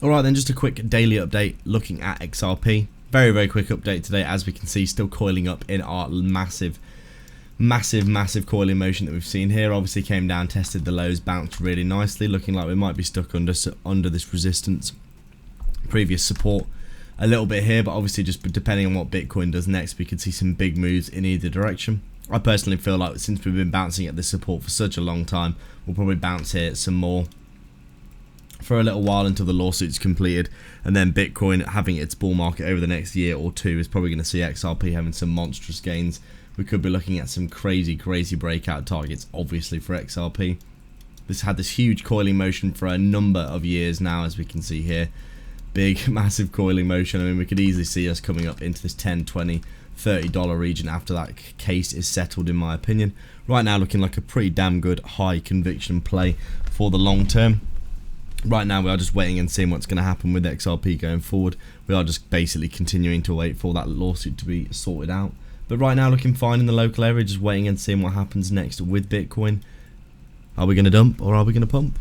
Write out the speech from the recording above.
Alright then, just a quick daily update looking at XRP. Very quick update today. As we can see, still coiling up in our massive coiling motion that we've seen here. Obviously came down, tested the lows, bounced really nicely, looking like we might be stuck under this resistance, previous support a little bit here, but obviously just depending on what Bitcoin does next, we could see some big moves in either direction. I personally feel like since we've been bouncing at this support for such a long time, we'll probably bounce here some more for a little while until the lawsuit's completed, and then Bitcoin having its bull market over the next year or two is probably going to see XRP having some monstrous gains. We could be looking at some crazy breakout targets, obviously, for XRP. This had this huge coiling motion for a number of years now, as we can see here. Big, massive coiling motion. I mean, we could easily see us coming up into this $10, $20, $30 region after that case is settled, in my opinion. Right now, looking like a pretty damn good high conviction play for the long term. Right now, we are just waiting and seeing what's going to happen with XRP going forward. We are just basically continuing to wait for that lawsuit to be sorted out. But right now, looking fine in the local area, just waiting and seeing what happens next with Bitcoin. Are we going to dump or are we going to pump?